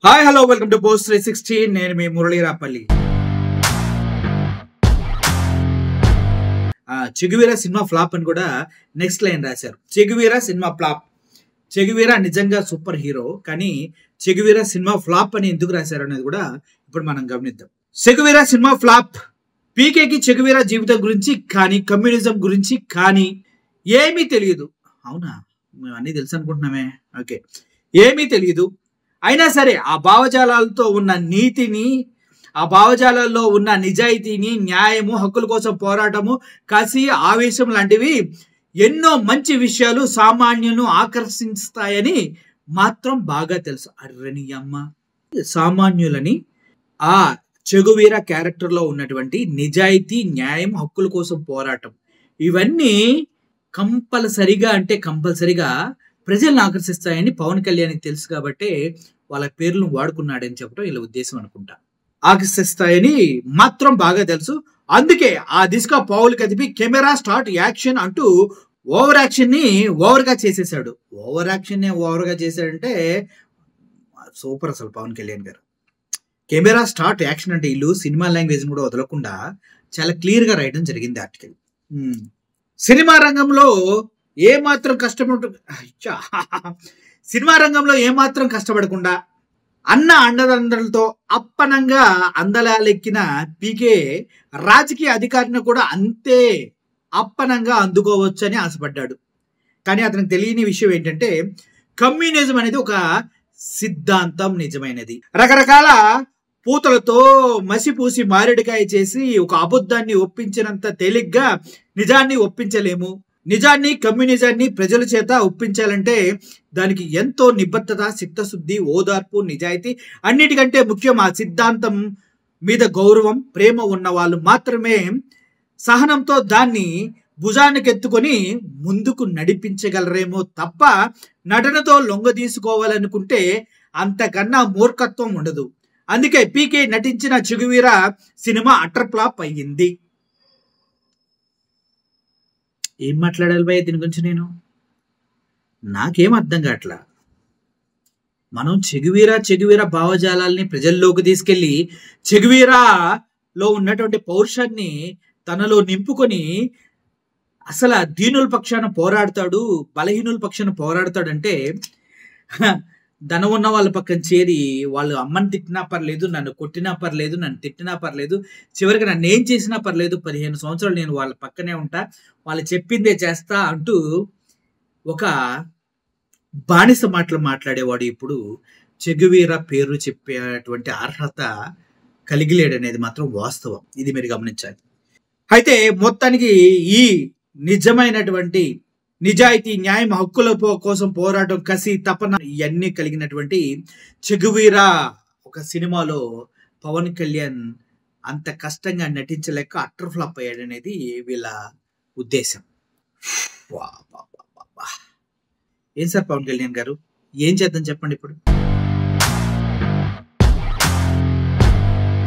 Hi hello welcome to post 360. నేను మీ మురళీరాపల్లి. Che Guevara cinema flop అని కూడా నెక్స్ట్ లైన్ రాశారు. Che Guevara cinema flop. చెగువీర నిజంగా సూపర్ హీరో, కానీ చెగువీర సినిమా ఫ్లాప్ అని ఎందుకు రాశారు అనేది కూడా ఇప్పుడు మనం గమనిద్దాం. Che Guevara cinema flop. పీకేకి చెగువీర జీవితం గురించి కానీ కమ్యూనిజం గురించి కానీ ఏమీ తెలియదు. అవునా, మేము అన్నీ తెలుసు అనుకుంటున్నామే. ఓకే, ఏమీ తెలియదు. అయినా సరే ఆ భావజాలాలతో ఉన్న నీతిని, ఆ భావజాలాల్లో ఉన్న నిజాయితీని, న్యాయము, హక్కుల కోసం పోరాటము, కసి, ఆవేశం లాంటివి ఎన్నో మంచి విషయాలు సామాన్యులను ఆకర్షిస్తాయని మాత్రం బాగా తెలుసు. అర్రని అమ్మ, సామాన్యులని ఆ చెగువీర క్యారెక్టర్లో ఉన్నటువంటి నిజాయితీ, న్యాయం, హక్కుల కోసం పోరాటం ఇవన్నీ కంపల్సరిగా ప్రజలను ఆకర్షిస్తాయని పవన్ కళ్యాణ్కి తెలుసు కాబట్టి వాళ్ళ పేర్లను వాడుకున్నాడని చెప్పడం వీళ్ళ ఉద్దేశం అనుకుంటా. ఆకర్షిస్తాయని మాత్రం బాగా తెలుసు. అందుకే ఆ దిశగా పావులు కదిపి కెమెరా స్టార్ట్ యాక్షన్ అంటూ ఓవర్ యాక్షన్ ని ఓవర్గా చేసేసాడు. ఓవర్గా చేశాడంటే సూపర్ అసలు పవన్ కళ్యాణ్ గారు. కెమెరా స్టార్ట్ యాక్షన్ అంటే వీళ్ళు సినిమా లాంగ్వేజ్ కూడా వదలకుండా చాలా క్లియర్ గా రాయడం జరిగింది ఆర్టికల్. సినిమా రంగంలో ఏమాత్రం కష్టపడకుండా అండదండలతో అప్పనంగా అందలాలెక్కిన పీకే రాజకీయ అధికారిని కూడా అంతే అప్పనంగా అందుకోవచ్చని ఆశపడ్డాడు. కానీ అతనికి తెలియని విషయం ఏంటంటే కమ్యూనిజం అనేది ఒక సిద్ధాంతం, నిజమైనది. రకరకాల పూతలతో మసిపూసి మారేడుకాయ చేసి ఒక అబద్ధాన్ని ఒప్పించినంత తేలిగ్గా నిజాన్ని ఒప్పించలేము. నిజాన్ని, కమ్యూనిజాన్ని ప్రజల చేత ఒప్పించాలంటే దానికి ఎంతో నిబద్ధత, చిత్తశుద్ధి, ఓదార్పు, నిజాయితీ, అన్నిటికంటే ముఖ్యం ఆ సిద్ధాంతం మీద గౌరవం, ప్రేమ ఉన్న వాళ్ళు మాత్రమే సహనంతో దాన్ని భుజానికెత్తుకొని ముందుకు నడిపించగలరేమో తప్ప నటనతో లొంగ తీసుకోవాలనుకుంటే అంతకన్నా మూర్ఖత్వం ఉండదు. అందుకే పీకే నటించిన చెగువీర సినిమా అటర్ ఫ్లాప్ అయ్యింది. ఏం మాట్లాడాలి భయ్య దీని గురించి? నాకేం అర్థం కావట్లా. మనం చెగువీర భావజాలాల్ని ప్రజల్లోకి తీసుకెళ్లి చెగువీరాలో ఉన్నటువంటి పౌరుషాన్ని తనలో నింపుకొని అసలు దీనుల పక్షాన పోరాడతాడు, బలహీనుల పక్షాన పోరాడతాడంటే ధనం ఉన్న వాళ్ళ పక్కన చేరి వాళ్ళు అమ్మని తిట్టినా పర్లేదు, నన్ను కొట్టినా పర్లేదు, నన్ను తిట్టినా పర్లేదు, చివరికి నన్ను ఏం చేసినా పర్లేదు, 15 సంవత్సరాలు నేను వాళ్ళ పక్కనే ఉంటా, వాళ్ళు చెప్పిందే చేస్తా అంటూ ఒక బానిస మాటలు మాట్లాడేవాడు ఇప్పుడు చెగువీర పేరు చెప్పేటువంటి అర్హత కలిగిలేడనేది మాత్రం వాస్తవం. ఇది మీరు గమనించాలి. అయితే మొత్తానికి ఈ నిజమైనటువంటి నిజాయితీ, న్యాయం, హక్కుల కోసం పోరాటం, కసి, తపన ఇవన్నీ కలిగినటువంటి చెగువీర ఒక సినిమాలో పవన్ కళ్యాణ్ అంత కష్టంగా నటించలేక అటర్ ఫ్లాప్ అయ్యాడనేది వీళ్ళ ఉద్దేశం. ఏం సార్ పవన్ కళ్యాణ్ గారు, ఏం చేద్దాం చెప్పండి ఇప్పుడు?